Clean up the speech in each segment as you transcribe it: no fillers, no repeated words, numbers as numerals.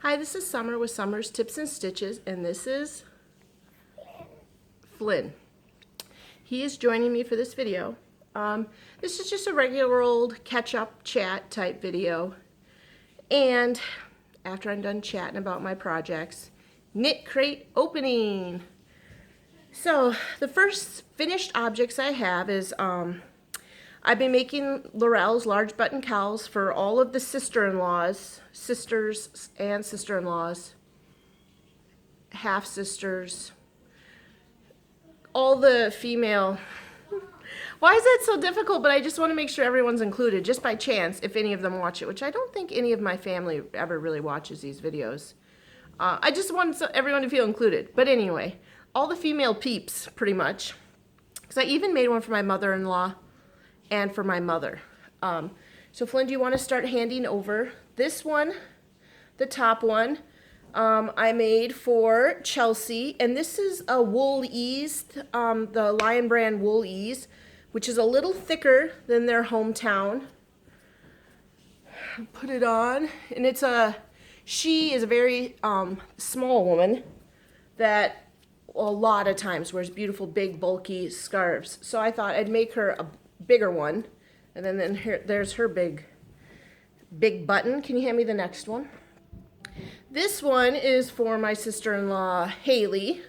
Hi, this is Summer with Summer's Tips and Stitches, and this is Flynn. He is joining me for this video. This is just a regular old catch-up chat type video, and after I'm done chatting about my projects, knit crate opening. So the first finished objects I have is I've been making Laurel's large button cowls for all of the sister-in-laws, sisters and sister-in-laws, half-sisters, all the female. Why is that so difficult? But I just want to make sure everyone's included, just by chance, if any of them watch it, which I don't think any of my family ever really watches these videos. I just want everyone to feel included. But anyway, all the female peeps, pretty much. Because I even made one for my mother-in-law and for my mother. So Flynn, do you want to start handing over this one, the top one? I made for Chelsea, and this is a wool ease, the Lion brand wool ease, which is a little thicker than their hometown. Put it on, and she is a very small woman that a lot of times wears beautiful, big, bulky scarves. So I thought I'd make her a bigger one, and then there's her big button. Can you hand me the next one? This one is for my sister-in-law Haley.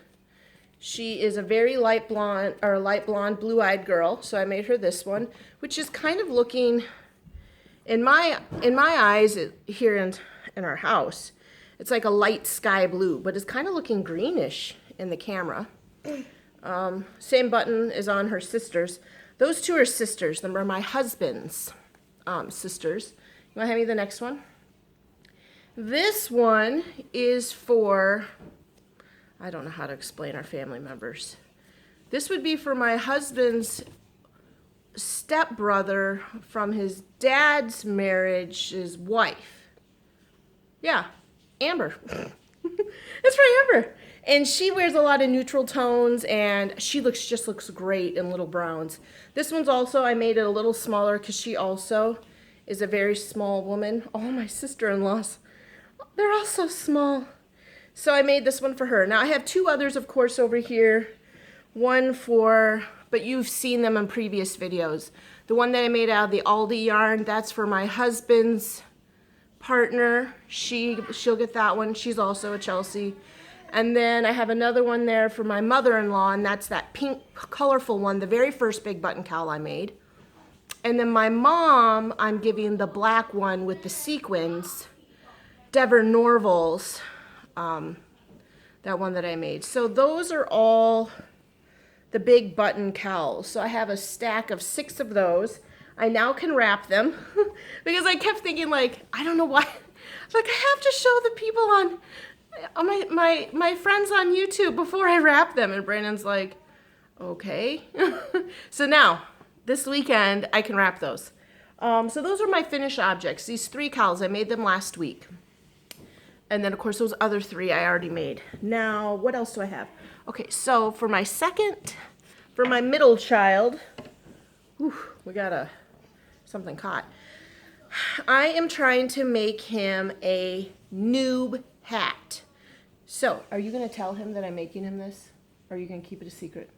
She is a very light blonde blue-eyed girl, so I made her this one, which is kind of looking, in my eyes here in our house, it's like a light sky blue, but it's kind of looking greenish in the camera. Same button is on her sister's. Those two are sisters. Them are my husband's sisters. You want to hand me the next one? This one is for, I don't know how to explain our family members. This would be for my husband's stepbrother from his dad's marriage, his wife. Yeah, Amber. It's for Amber. And she wears a lot of neutral tones, and she just looks great in little browns. This one's also, I made it a little smaller because she also is a very small woman. All my sister-in-laws, they're all so small. So I made this one for her. Now I have two others, of course, over here. One but you've seen them in previous videos. The one that I made out of the Aldi yarn, that's for my husband's partner. She'll get that one. She's also a Chelsea. And then I have another one there for my mother-in-law, and that's that pink, colorful one, the very first big button cowl I made. And then my mom, I'm giving the black one with the sequins, Dever Norval's, that one that I made. So those are all the big button cowls. So I have a stack of 6 of those. I now can wrap them because I kept thinking, like, I don't know why. Like, I have to show the people on my friends on YouTube before I wrap them. And Brandon's like, okay. So now, this weekend, I can wrap those. So those are my finished objects. These 3 cowls, I made them last week. And then, of course, those other 3 I already made. Now, what else do I have? Okay, so for my middle child, we got something caught. I am trying to make him a noob hat. So, are you going to tell him that I'm making him this? Or are you going to keep it a secret?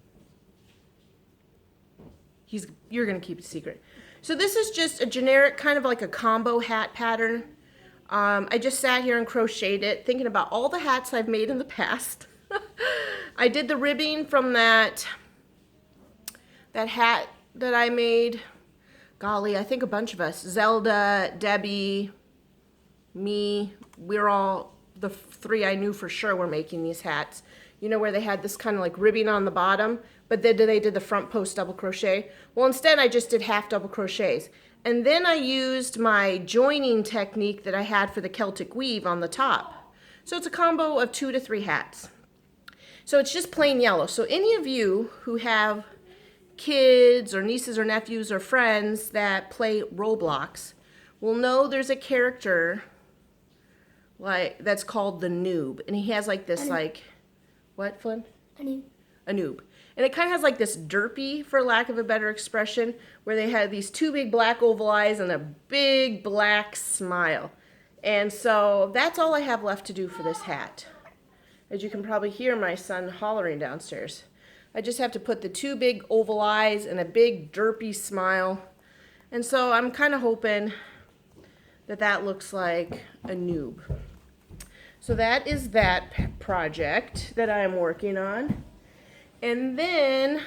You're going to keep it a secret. So this is just a generic, kind of like a combo hat pattern. I just sat here and crocheted it, thinking about all the hats I've made in the past. I did the ribbing from that hat that I made. Golly, I think a bunch of us. Zelda, Debbie, me, we're all the 3 I knew for sure were making these hats. You know, where they had this kind of like ribbing on the bottom, but then they did the front post double crochet. Well, instead I just did half double crochets. And then I used my joining technique that I had for the Celtic weave on the top. So it's a combo of 2 to 3 hats. So it's just plain yellow. So any of you who have kids or nieces or nephews or friends that play Roblox will know there's a character that's called the noob, and he has like this what, Flynn? A noob. A noob. And it kind of has like this derpy, for lack of a better expression, where they have these 2 big black oval eyes and a big black smile. And so that's all I have left to do for this hat. As you can probably hear my son hollering downstairs. I just have to put the two big oval eyes and a big derpy smile. And so I'm kind of hoping that that looks like a noob. So that is that project that I am working on. And then,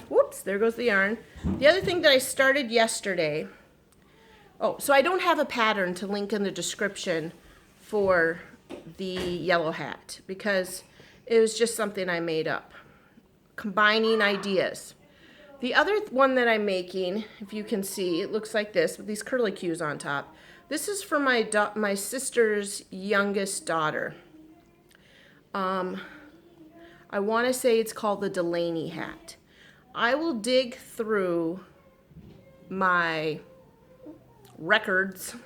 whoops, there goes the yarn. The other thing that I started yesterday, so I don't have a pattern to link in the description for the yellow hat because it was just something I made up, combining ideas. The other one that I'm making, if you can see, it looks like this with these curly cues on top. This is for my sister's youngest daughter. I want to say it's called the Delaney hat. I will dig through my records,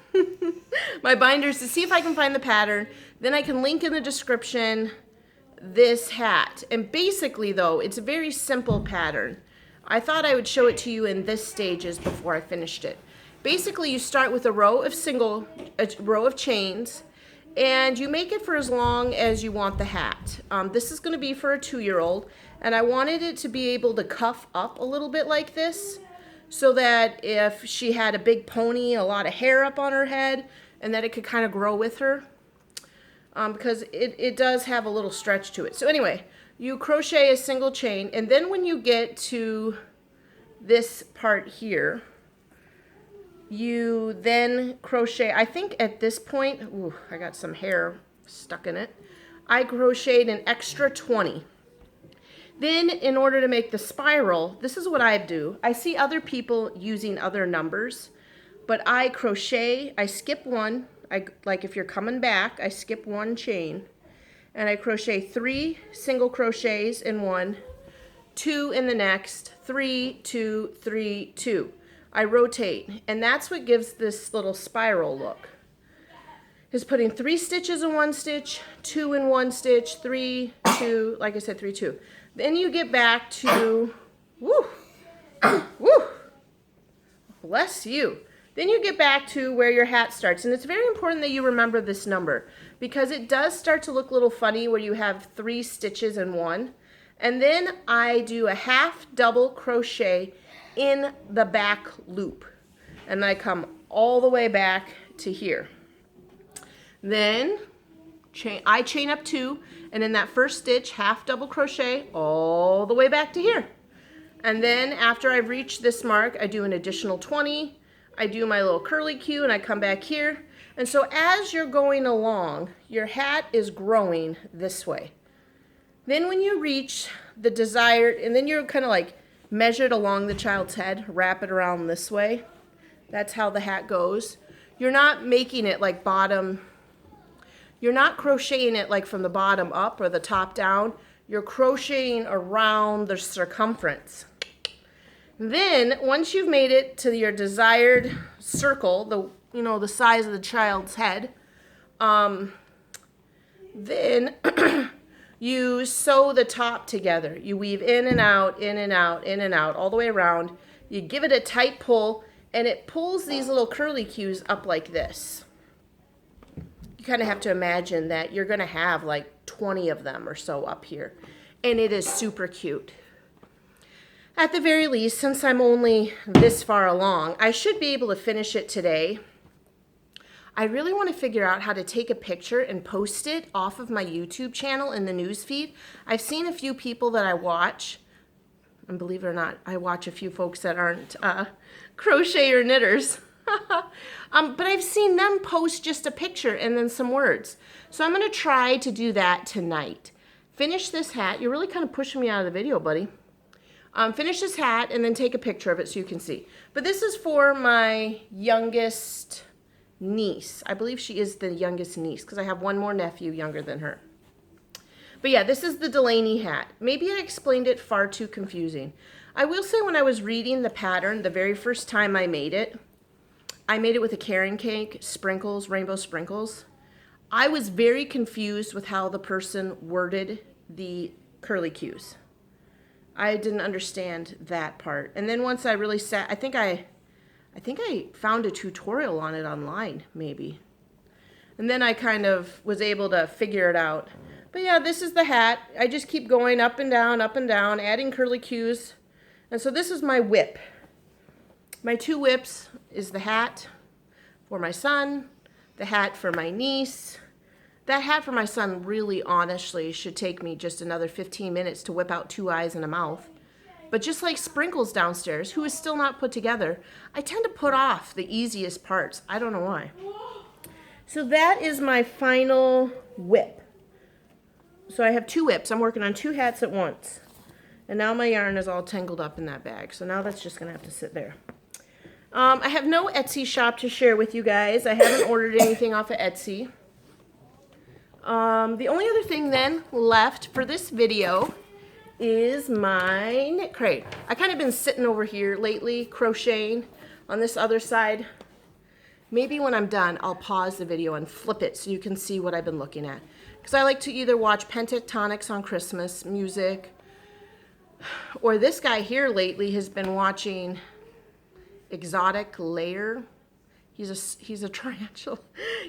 my binders to see if I can find the pattern. Then I can link in the description this hat. And basically though, it's a very simple pattern. I thought I would show it to you in this stages before I finished it. Basically you start with a row of chains, and you make it for as long as you want the hat. This is going to be for a 2-year-old, and I wanted it to be able to cuff up a little bit like this, so that if she had a big pony, a lot of hair up on her head, and that it could kind of grow with her, because it does have a little stretch to it. So anyway, you crochet a single chain, and then when you get to this part here, you then crochet, I think at this point, ooh, I got some hair stuck in it. I crocheted an extra 20. Then in order to make the spiral, this is what I do. I see other people using other numbers, but I crochet, I skip one, like if you're coming back, I skip one chain, and I crochet 3 single crochets in one, 2 in the next, 3, 2, 3, 2. I rotate, and that's what gives this little spiral look. Is putting 3 stitches in one stitch, 2 in one stitch, 3, 2, like I said, 3, 2. Then you get back to, woo, woo, bless you. Then you get back to where your hat starts, and it's very important that you remember this number because it does start to look a little funny where you have 3 stitches in one. And then I do a half double crochet in the back loop, and I come all the way back to here. Then I chain up 2, and in that first stitch half double crochet all the way back to here. And then after I've reached this mark, I do an additional 20. I do my little curly cue, and I come back here. And so as you're going along, your hat is growing this way. Then when you reach the desired, and then you're kind of like measured along the child's head, wrap it around this way. That's how the hat goes. You're not making it like bottom, you're not crocheting it like from the bottom up or the top down. You're crocheting around the circumference. Then once you've made it to your desired circle, the size of the child's head, then you sew the top together. You weave in and out, in and out, in and out, all the way around. You give it a tight pull, and it pulls these little curly cues up like this. You kind of have to imagine that you're going to have like 20 of them or so up here. And it is super cute. At the very least, since I'm only this far along, I should be able to finish it today. I really want to figure out how to take a picture and post it off of my YouTube channel in the news feed. I've seen a few people that I watch, and believe it or not, I watch a few folks that aren't crochet or knitters. But I've seen them post just a picture and then some words. So I'm going to try to do that tonight. Finish this hat. You're really kind of pushing me out of the video, buddy. Finish this hat and then take a picture of it so you can see. But this is for my youngest niece. I believe she is the youngest niece because I have one more nephew younger than her. But yeah, this is the Delaney hat. Maybe I explained it far too confusing. I will say when I was reading the pattern the very first time I made it with a carrot cake, sprinkles, rainbow sprinkles. I was very confused with how the person worded the curly cues. I didn't understand that part. And then once I really sat, I think I found a tutorial on it online, maybe. And then I kind of was able to figure it out. But yeah, this is the hat. I just keep going up and down, adding curly cues. And so this is my whip. My two whips is the hat for my son, the hat for my niece. That hat for my son really honestly should take me just another 15 minutes to whip out 2 eyes and a mouth. But just like Sprinkles downstairs, who is still not put together, I tend to put off the easiest parts. I don't know why. So that is my final whip. So I have 2 whips. I'm working on 2 hats at once. And now my yarn is all tangled up in that bag. So now that's just going to have to sit there. I have no Etsy shop to share with you guys. I haven't ordered anything off of Etsy. The only other thing then left for this video is my knit crate. I kind of been sitting over here lately crocheting on this other side. Maybe when I'm done I'll pause the video and flip it so you can see what I've been looking at. Because I like to either watch Pentatonics on Christmas music, or this guy here lately has been watching Exotic Layer. He's a tarantula.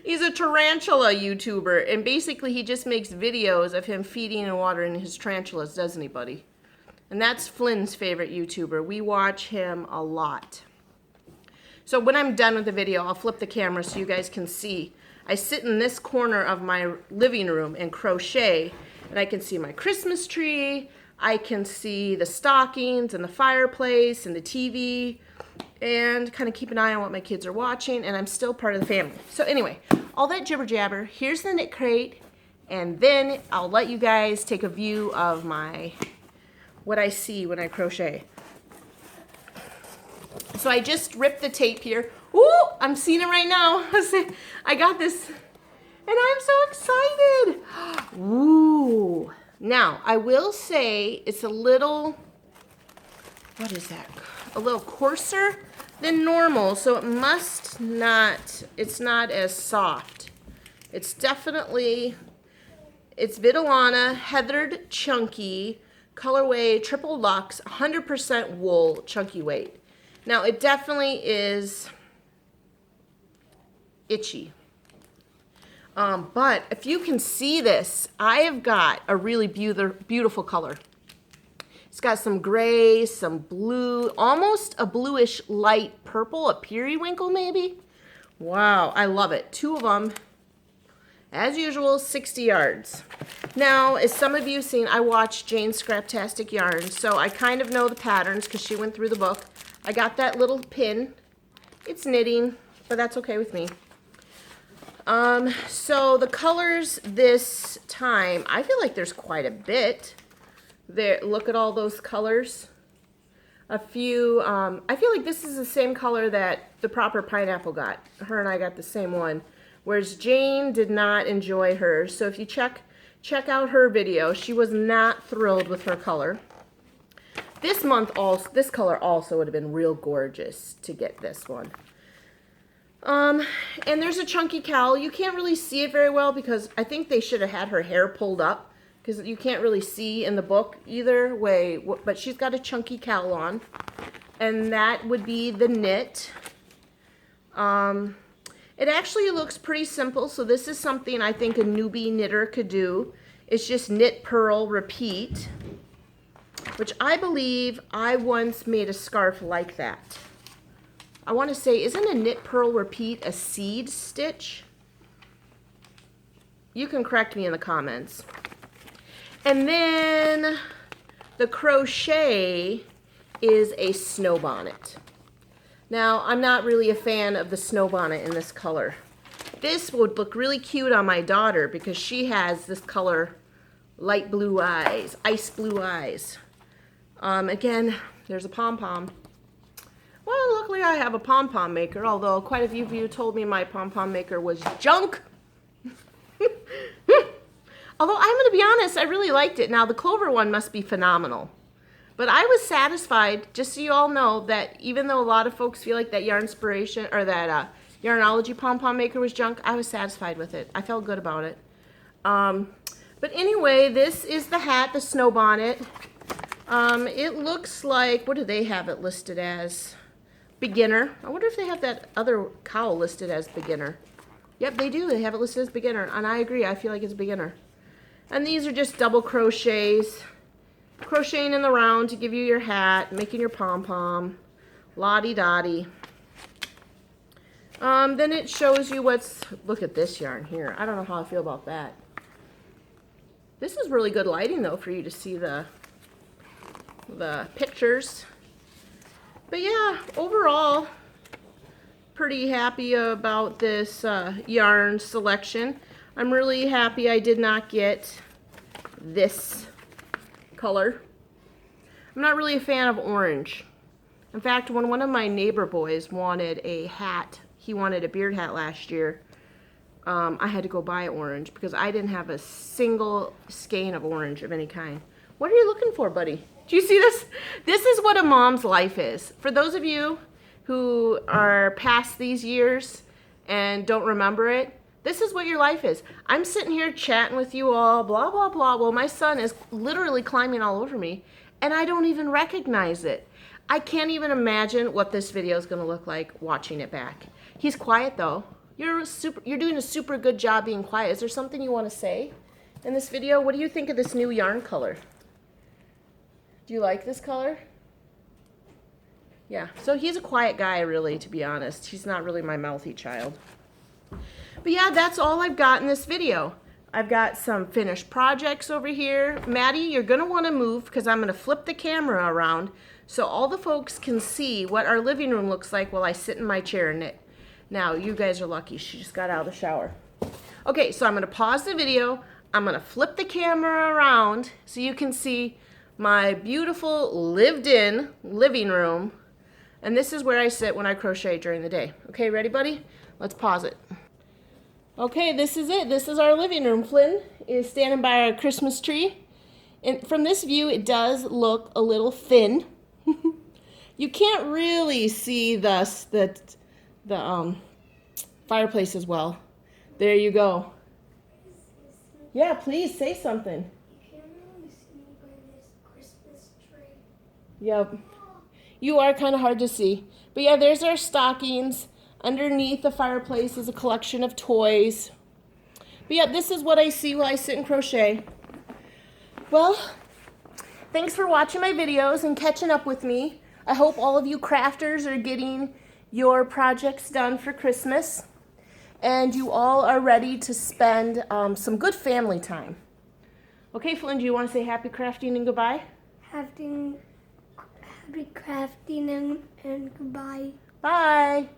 He's a tarantula YouTuber, and basically he just makes videos of him feeding and watering his tarantulas, doesn't he, buddy? And that's Flynn's favorite YouTuber. We watch him a lot. So when I'm done with the video, I'll flip the camera so you guys can see. I sit in this corner of my living room and crochet, and I can see my Christmas tree. I can see the stockings and the fireplace and the TV, and kind of keep an eye on what my kids are watching, and I'm still part of the family. So anyway, all that jibber jabber, here's the knit crate, and then I'll let you guys take a view of what I see when I crochet. So I just ripped the tape here. Ooh, I'm seeing it right now. I got this, and I'm so excited. Ooh. Now, I will say it's a little, what is that? A little coarser than normal, so it must not, it's not as soft. It's definitely, it's Vitellana, heathered chunky, colorway, triple luxe, 100% wool, chunky weight. Now, it definitely is itchy. But if you can see this, I have got a really beautiful color. It's got some gray, some blue, almost a bluish light purple, a periwinkle maybe. Wow, I love it. 2 of them, as usual, 60 yards. Now, as some of you have seen, I watched Jane's Scraptastic Yarns, so I kind of know the patterns because she went through the book. I got that little pin. It's knitting, but that's okay with me. So the colors this time, I feel like there's quite a bit. There, look at all those colors. A few, I feel like this is the same color that the Proper Pineapple got. Her and I got the same one. Whereas Jane did not enjoy hers. So if you check out her video, she was not thrilled with her color. This month, this color also would have been real gorgeous to get this one. And there's a chunky cowl. You can't really see it very well because I think they should have had her hair pulled up because you can't really see in the book either way. But she's got a chunky cowl on, and that would be the knit. It actually looks pretty simple, so this is something I think a newbie knitter could do. It's just knit, purl, repeat, which I believe I once made a scarf like that. I want to say, isn't a knit, purl, repeat a seed stitch? You can correct me in the comments. And then the crochet is a snow bonnet. Now, I'm not really a fan of the snow bonnet in this color. This would look really cute on my daughter because she has this color, light blue eyes, ice blue eyes. Again, there's a pom-pom. Well, luckily I have a pom-pom maker, although quite a few of you told me my pom-pom maker was junk. Although I'm going to be honest, I really liked it. Now, the clover one must be phenomenal. But I was satisfied, just so you all know, that even though a lot of folks feel like that Yarnspiration, or that Yarnology pom-pom maker was junk, I was satisfied with it. I felt good about it. But anyway, this is the hat, the snow bonnet. It looks like, what do they have it listed as? Beginner. I wonder if they have that other cowl listed as beginner. Yep, they do. They have it listed as beginner, and I agree. I feel like it's beginner. And these are just double crochets. Crocheting in the round to give you your hat, making your pom-pom. La-di-da-di. Then it shows you what's... Look at this yarn here. I don't know how I feel about that. This is really good lighting, though, for you to see the pictures. But yeah, overall, pretty happy about this yarn selection. I'm really happy I did not get this color. I'm not really a fan of orange. In fact, when one of my neighbor boys wanted a hat, he wanted a beard hat last year, I had to go buy orange because I didn't have a single skein of orange of any kind. What are you looking for, buddy? Do you see this? This is what a mom's life is. For those of you who are past these years and don't remember it, this is what your life is. I'm sitting here chatting with you all, blah, blah, blah. Well, my son is literally climbing all over me, and I don't even recognize it. I can't even imagine what this video is going to look like watching it back. He's quiet, though. You're doing a super good job being quiet. Is there something you want to say in this video? What do you think of this new yarn color? Do you like this color? Yeah, so he's a quiet guy, really, to be honest. He's not really my mouthy child. But yeah, that's all I've got in this video. I've got some finished projects over here. Maddie, you're going to want to move because I'm going to flip the camera around so all the folks can see what our living room looks like while I sit in my chair and knit. Now, you guys are lucky. She just got out of the shower. Okay, so I'm going to pause the video. I'm going to flip the camera around so you can see my beautiful lived-in living room. And this is where I sit when I crochet during the day. Okay, ready, buddy? Let's pause it. Okay, this is it. This is our living room. Flynn is standing by our Christmas tree. And from this view, it does look a little thin. You can't really see the fireplace as well. There you go. Yeah, please say something. You can't really see me by this Christmas tree. Yep. You are kind of hard to see. But yeah, there's our stockings. Underneath the fireplace is a collection of toys. But yeah, this is what I see while I sit and crochet. Well, thanks for watching my videos and catching up with me. I hope all of you crafters are getting your projects done for Christmas. And you all are ready to spend some good family time. Okay, Flynn, do you want to say happy crafting and goodbye? Happy crafting and goodbye. Bye.